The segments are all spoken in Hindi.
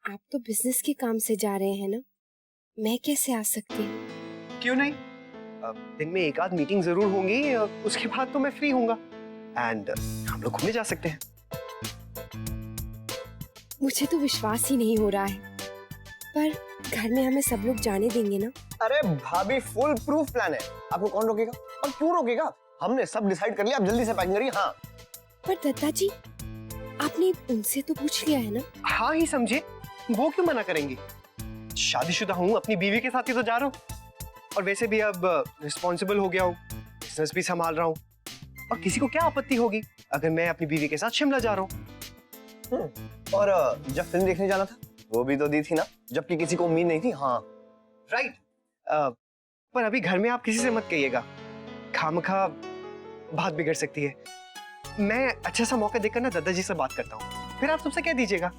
आप तो बिजनेस के काम से जा रहे हैं ना, मैं कैसे आ सकती हूँ? क्यों नहीं? दिन में एक आध मीटिंग जरूर होंगी, उसके बाद तो मैं फ्री हूँगा एंड हम लोग घूमने जा सकते हैं। मुझे तो विश्वास ही नहीं हो रहा है, पर घर में हमें सब लोग जाने देंगे ना? अरे भाभी, फुल प्रूफ प्लान है। आपको कौन रोकेगा और क्यों रोकेगा? हमने सब डिसाइड कर लिया, आप जल्दी से पैकिंग करिए। हाँ। पर दत्ता जी, आपने उनसे तो पूछ लिया है ना? हाँ ही समझे, वो क्यों मना करेंगी? शादीशुदा हूँ, अपनी बीवी के साथ ही तो जा रहा हूँ, और वैसे भी अब रिस्पॉन्सिबल हो गया हूँ, बिजनेस भी संभाल रहा हूँ, और किसी को क्या आपत्ति होगी अगर मैं अपनी बीवी के साथ शिमला जा रहा हूँ। और जब फिल्म देखने जाना था वो भी तो दी थी ना, जबकि किसी को उम्मीद नहीं थी। हाँ राइट। पर अभी घर में आप किसी से मत कहिएगा, खामखा बात बिगड़ सकती है। मैं अच्छा सा मौका देखकर ना दादाजी से बात करता हूँ, फिर आप सबसे कह दीजिएगा।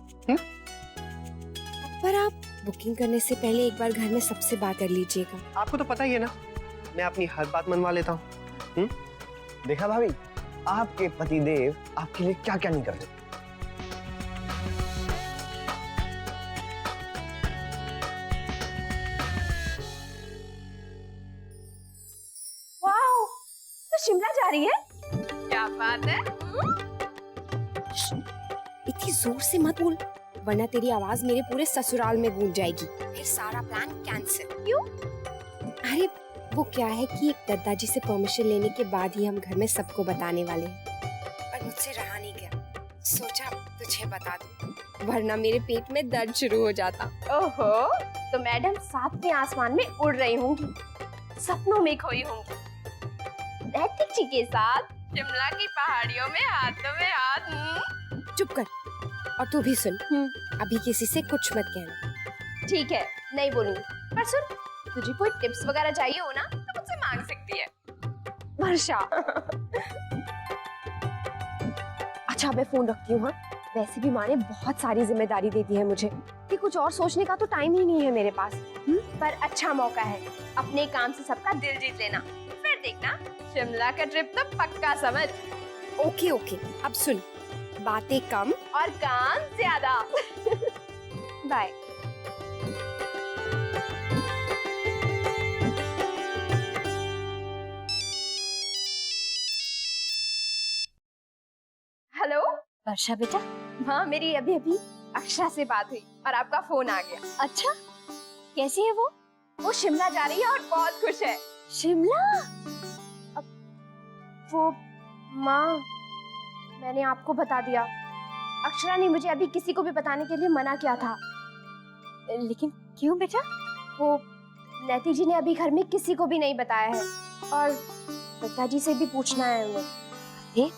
पर आप बुकिंग करने से पहले एक बार घर में सबसे बात कर लीजिएगा। आपको तो पता ही है ना, मैं अपनी हर बात मनवा लेता हूँ। देखा भाभी, आपके पतिदेव आपके लिए क्या क्या नहीं करते। वाओ, तो शिमला जा रही है? क्या बात है? इतनी जोर से मत बोल, वरना तेरी आवाज मेरे पूरे ससुराल में गूंज जाएगी, फिर सारा प्लान कैंसिल। क्यों? अरे वो क्या है कि दादाजी से परमिशन लेने के बाद ही हम घर में सबको बताने वाले हैं, पर मुझसे रहा नहीं गया, सोचा तुझे बता दूं, वरना मेरे पेट में दर्द शुरू हो जाता। ओहो, तो मैडम सातवें आसमान में उड़ रही होंगी, सपनों में खोई होंगी, नैतिक जी के साथ शिमला की पहाड़ियों में हाथों में हाथ। चुप कर, और तू भी सुन, अभी किसी से कुछ मत कहना। ठीक है, नहीं बोलूंगी। पर सुन, तुझे कोई टिप्स वगैरह चाहिए हो ना तो मुझसे मांग सकती है। वर्षा। अच्छा, मैं फोन रखती हूँ। हाँ, वैसे भी माँ ने बहुत सारी जिम्मेदारी दे दी है मुझे कि कुछ और सोचने का तो टाइम ही नहीं है मेरे पास। पर अच्छा मौका है अपने काम से सबका दिल जीत लेना, फिर देखना शिमला का ट्रिप तो पक्का समझ। ओके ओके, अब सुन, बातें कम और काम ज्यादा। बाय। हेलो वर्षा बेटा। हाँ, मेरी अभी अभी अक्षरा से बात हुई और आपका फोन आ गया। अच्छा, कैसी है वो? वो शिमला जा रही है और बहुत खुश है। शिमला? वो माँ, मैंने आपको बता दिया, अक्षरा ने मुझे अभी किसी को भी बताने के लिए मना किया था। लेकिन क्यों बेटा? वो नैतिक जी ने अभी घर में किसी को भी नहीं बताया है, और दादाजी से भी पूछना है उन्हें। अरे,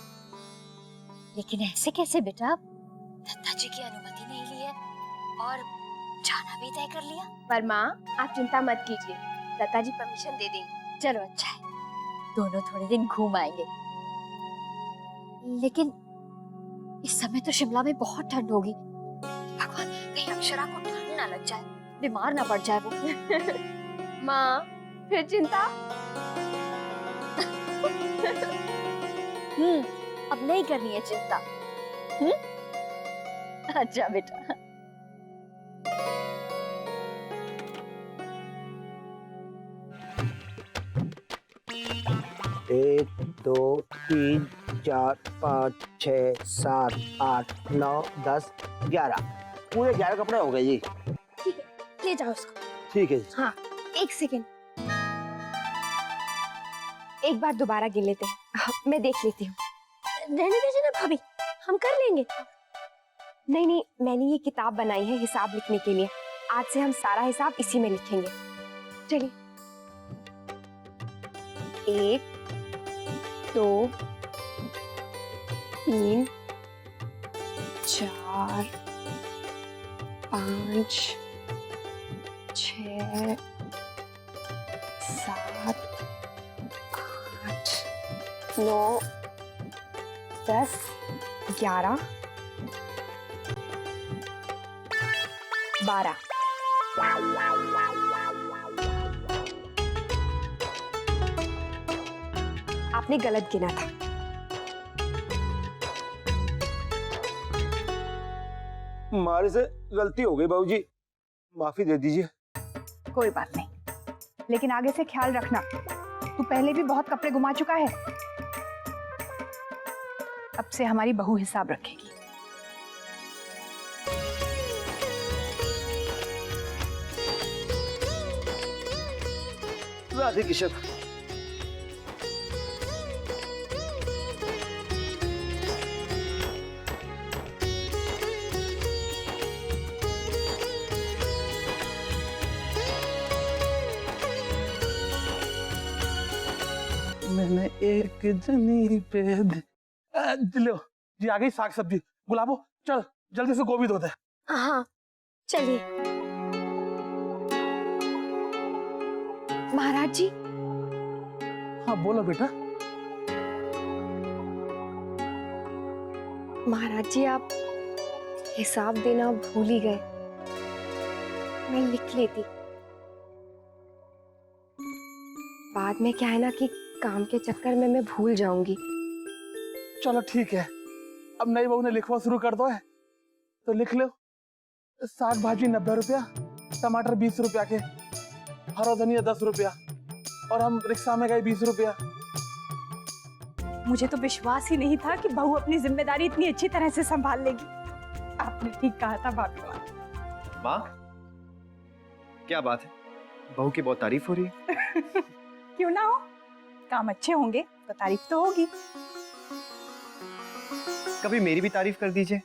लेकिन ऐसे कैसे बेटा? दादाजी की अनुमति नहीं ली है और जाना भी तय कर लिया। पर माँ, आप चिंता मत कीजिए, दादाजी परमिशन दे देंगे। चलो अच्छा है, दोनों थोड़े दिन घूम आएंगे। लेकिन इस समय तो शिमला में बहुत ठंड होगी। भगवान, कहीं अक्षरा को ठंड ना लग जाए, बीमार ना पड़ जाए वो। माँ, फिर चिंता? अब नहीं करनी है चिंता। अच्छा बेटा। एक दो तीन चार 5 6 7 8 9 10 11 पूरे 11 कपड़े हो गए जी। ठीक है, ले जाओ उसको। ठीक है जी। हाँ, एक सेकेंड, एक बार दोबारा गिन लेते हैं, मैं देख लेती हूँ। रहने दीजिए ना भाभी, हम कर लेंगे। नहीं नहीं, मैंने ये किताब बनाई है हिसाब लिखने के लिए, आज से हम सारा हिसाब इसी में लिखेंगे। चलिए, 1 2 3 4 5 6 7 8 9 10 11 12। आपने गलत गिना था। हमारे से गलती हो गई बाबूजी, माफी दे दीजिए। कोई बात नहीं, लेकिन आगे से ख्याल रखना, तू पहले भी बहुत कपड़े घुमा चुका है। अब से हमारी बहू हिसाब रखेगी। राधे किशन, मैंने एक जनी पे लो जी, आ गई साग सब्जी। गुलाबो चल जल्दी से गोभी धो दे। हाँ चलिए। महाराज जी, हाँ बोलो बेटा। महाराज जी आप हिसाब देना भूल ही गए। मैं लिख लेती, बाद में क्या है ना कि काम के चक्कर में मैं भूल जाऊंगी। चलो ठीक है, अब नई बहू ने लिखवा शुरू कर दो है तो लिख लो। साग भाजी 90 रुपया, टमाटर 20 रुपया के, हरा धनिया 10 रुपया, और हम रिक्शा में गए 20 रुपया। मुझे तो विश्वास ही नहीं था कि बहू अपनी जिम्मेदारी इतनी अच्छी तरह से संभाल लेगी। आपने ठीक कहा था भाभी माँ। माँ, क्या बात है, बहू की बहुत तारीफ हो रही है। क्यों ना हो, काम अच्छे होंगे तो तारीफ तो होगी। कभी मेरी भी तारीफ कर दीजिए,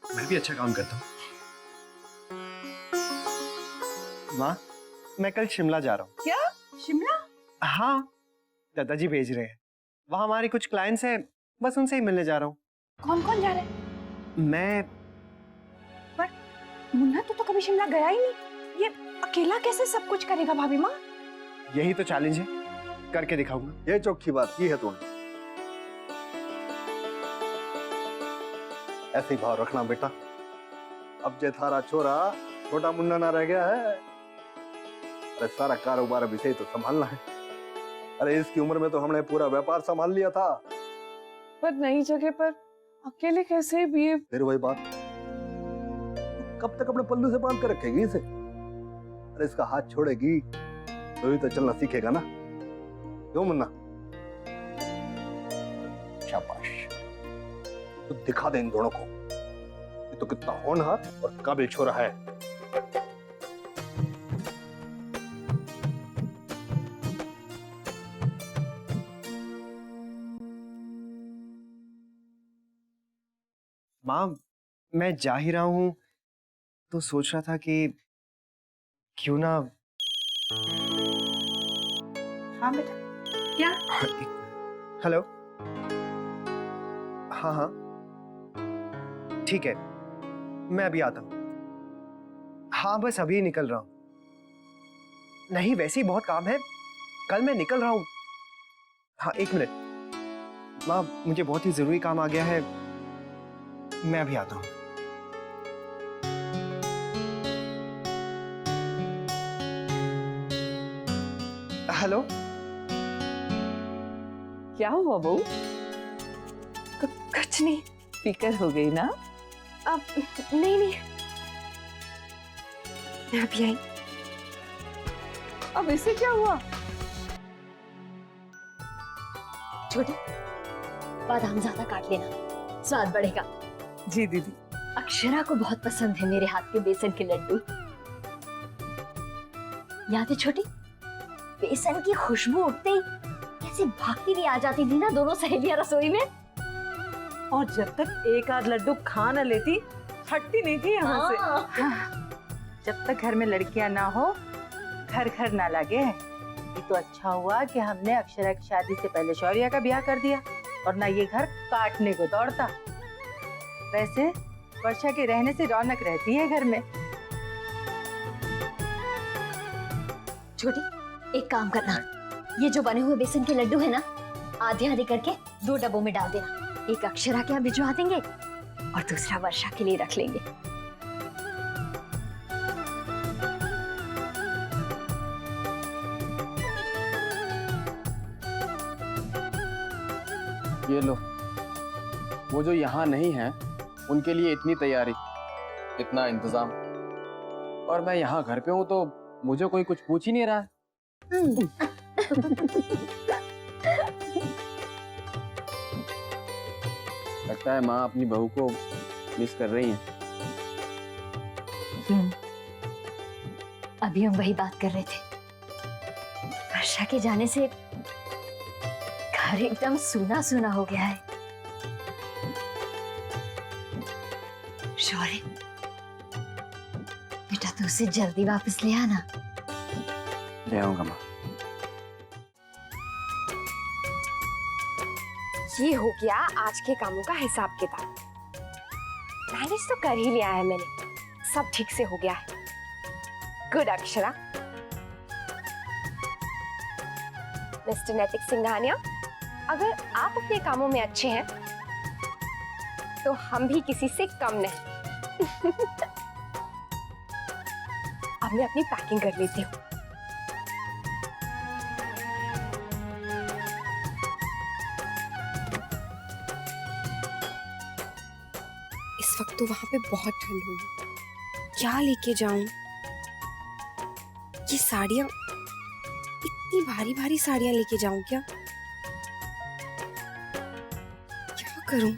मैं भी अच्छा काम करता हूँ। माँ, मैं कल शिमला जा रहा हूँ। क्या, शिमला? हाँ, दादाजी भेज रहे हैं। वहाँ हमारे कुछ क्लाइंट्स हैं, बस उनसे ही मिलने जा रहा हूँ। कौन कौन जा रहे हैं? मैं मुन्ना तो कभी शिमला गया ही नहीं, ये अकेला कैसे सब कुछ करेगा भाभी माँ? यही तो चैलेंज है, करके दिखाऊंगा। ये चौकी बात की है तूने। ऐसे ही भाव रखना बेटा। अब जे थारा छोरा छोटा मुन्ना ना रह गया है। अरे सारा कारोबार अभी से ही तो संभालना है। अरे इसकी उम्र में तो हमने पूरा व्यापार संभाल लिया था। पर नई जगह पर अकेले कैसे भी? फिर वही बात, कब तक अपने पल्लू से बांध कर रखेगी इसे? अरे इसका हाथ छोड़ेगी तो ही तो चलना सीखेगा ना, क्यों मुन्ना? शाबाश, तो दिखा दे इन दोनों को ये तो कितना होनहार और काबिल छोरा है। माँ, मैं जा ही रहा हूँ तो सोच रहा था कि क्यों ना। हाँ बेटा, क्या? हेलो, हाँ हाँ ठीक है, मैं अभी आता हूँ। हाँ बस अभी निकल रहा हूँ। नहीं वैसे ही बहुत काम है, कल मैं निकल रहा हूँ। हाँ 1 मिनट माँ, मुझे बहुत ही जरूरी काम आ गया है, मैं अभी आता हूँ। हेलो, क्या हुआ बहू? कुछ नहीं। फिकर हो गई ना? अब नहीं नहीं, मैं अभी आई। अब इसे क्या हुआ? छोटी, बादाम ज्यादा काट लेना, स्वाद बढ़ेगा। जी दीदी। अक्षरा को बहुत पसंद है मेरे हाथ के बेसन के लड्डू। याद है छोटी, बेसन की खुशबू उठते ही कैसे भागती नहीं आ जाती थी ना दोनों सहेलियां रसोई में। और जब तक एक आध लड्डू खा न लेती, हटती नहीं थी यहाँ से। जब तक घर में लड़कियां ना हो, घर घर ना लगे। ये तो अच्छा हुआ कि हमने अक्षरा की शादी से पहले शौर्या का ब्याह कर दिया, और ना ये घर काटने को दौड़ता। वैसे वर्षा के रहने से रौनक रहती है घर में। छोटी, एक काम करना, ये जो बने हुए बेसन के लड्डू है ना, आधे आधे करके 2 डब्बों में डाल देना। एक अक्षरा के यहाँ भिजवा देंगे और दूसरा वर्षा के लिए रख लेंगे। ये लो, वो जो यहाँ नहीं है उनके लिए इतनी तैयारी, इतना इंतजाम, और मैं यहाँ घर पे हूँ तो मुझे कोई कुछ पूछ ही नहीं रहा है। लगता है माँ अपनी बहू को मिस कर रही है। अभी हम वही बात कर रहे थे। वर्षा के जाने से घर एकदम सूना सूना हो गया है। शौर्य, बेटा तू उसे जल्दी वापस ले आना। ले आऊंगा माँ। ये हो गया आज के कामों का हिसाब किताब। मैनेज तो कर ही लिया है मैंने, सब ठीक से हो गया है। गुड अक्षरा। मिस्टर नैतिक सिंघानिया, अगर आप अपने कामों में अच्छे हैं तो हम भी किसी से कम नहीं। अब मैं अपनी पैकिंग कर लेती हूँ। इस वक्त तो वहां पे बहुत ठंड होगी, क्या लेके जाऊं? ये साड़ियां, इतनी भारी भारी साड़ियां लेके जाऊं क्या? क्या करूं?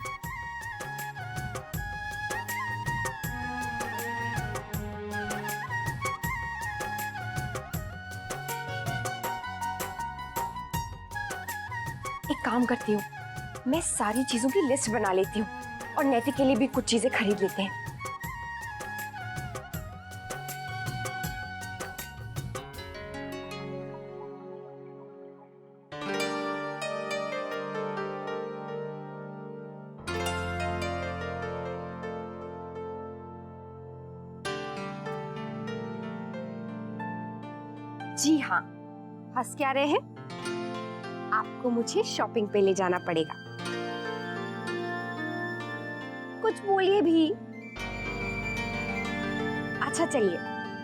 एक काम करती हूँ, मैं सारी चीजों की लिस्ट बना लेती हूँ और नैतिक के लिए भी कुछ चीजें खरीद लेते हैं। जी हाँ, हंस क्या रहे हैं? आपको मुझे शॉपिंग पे ले जाना पड़ेगा। कुछ बोलिए भी। अच्छा चलिए,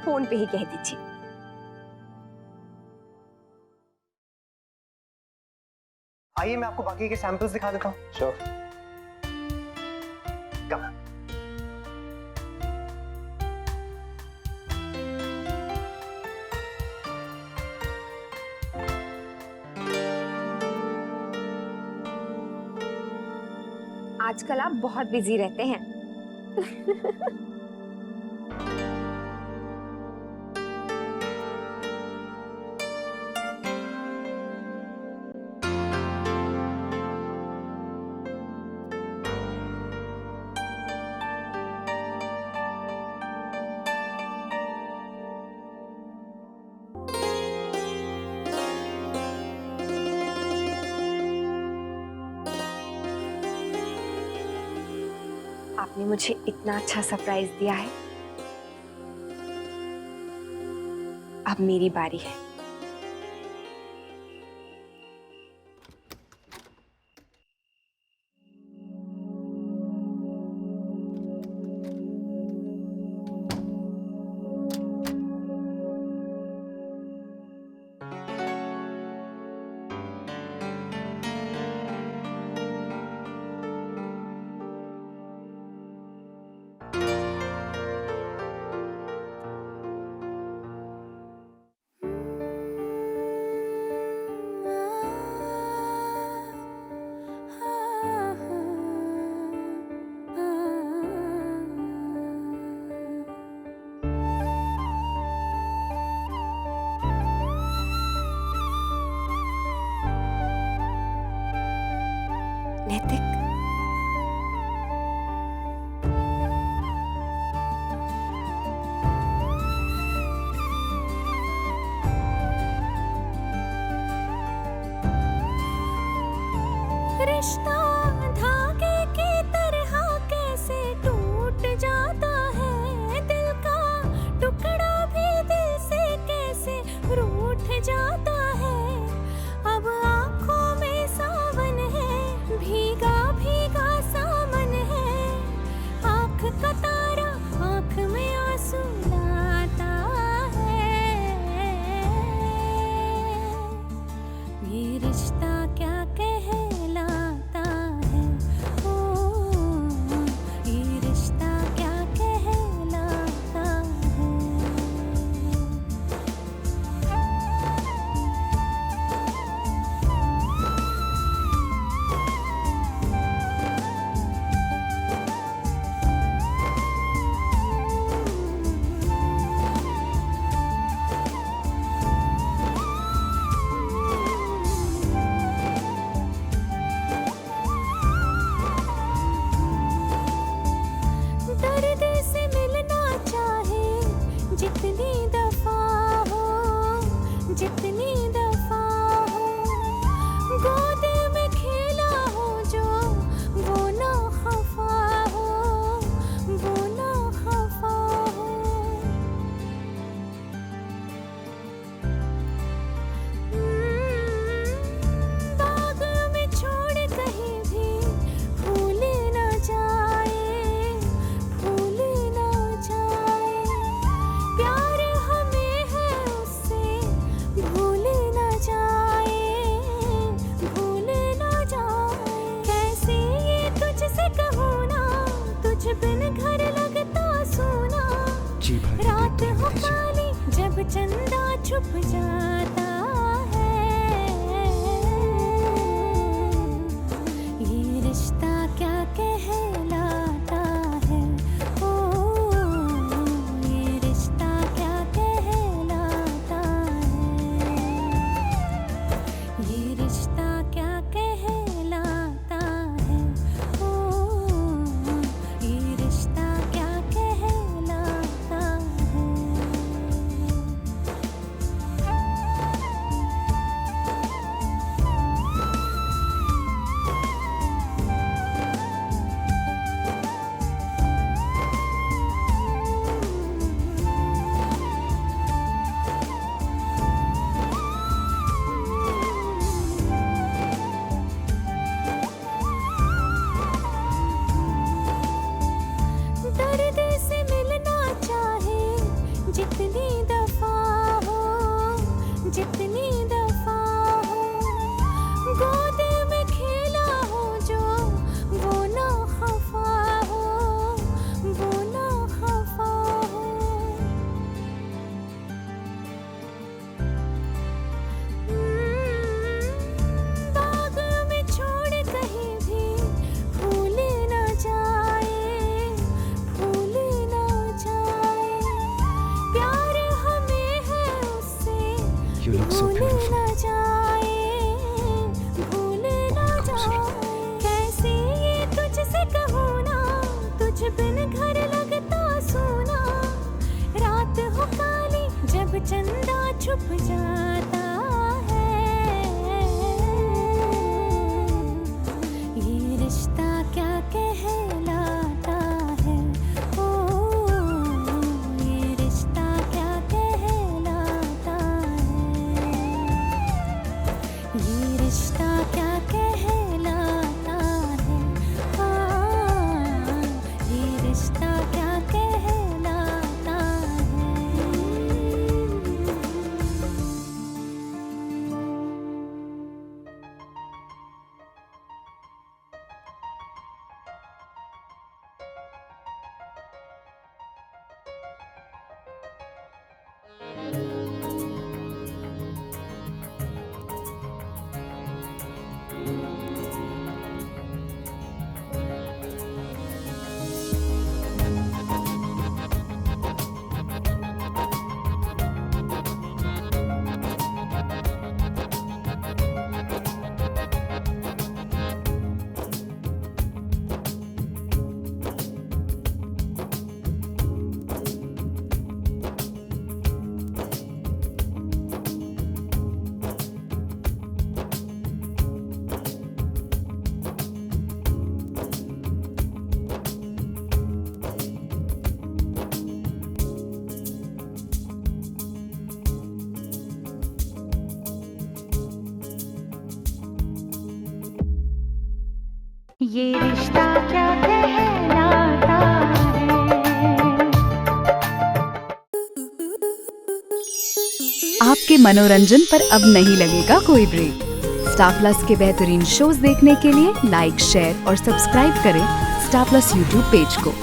फोन पे ही कह दीजिए। आइए मैं आपको बाकी के सैंपल्स दिखा देता हूँ। श्योर। कम। आजकल आप बहुत बिजी रहते हैं। आपने मुझे इतना अच्छा सरप्राइज दिया है। अब मेरी बारी है। नैतिक, रिश्ता धागे की तरह कैसे टूट जाता है, दिल का टुकड़ा भी दिल से कैसे रूठ जाता है। अब आंखों में सावन है, भीगा भीगा सावन है, आंख का तारा आंख में आंसू लाता है। ये रिश्ता क्या कहलाता जी भर रात हो काली जब चंदा छुप जाता है, ये रिश्ता क्या कहलाता है, ओ ये रिश्ता क्या कहलाता है, ये रिश्ता क्या कहलाता है, ओ ये रिश्ता क्या कहलाता है। दर्द से मिलना चाहे जितनी दफा हो, जितनी दफा हो, गोद में खेला हो जो वो ना खफा हो, वो ना खफा हो। बाग में छोड़ कहीं भी फूल न जाए, फूल न जाए, प्यार हमें है उससे भूल न जाए, भूल न जाए। कैसे ये तुझसे कहूँ ना, तुझ बिन घर लगता सोना, रात हो काली जब चंदा छुप जाता है, ये रिश्ता क्या कहलाता है, ओ ये रिश्ता क्या कहलाता है, ये रिश्ता क्या कहलाता है, हाँ ये रिश्ता क्या कहलाता है। ये रिश्ता क्या कहलाता है। आपके मनोरंजन पर अब नहीं लगेगा कोई ब्रेक। स्टार प्लस के बेहतरीन शोज देखने के लिए लाइक, शेयर और सब्सक्राइब करें स्टार प्लस यूट्यूब पेज को।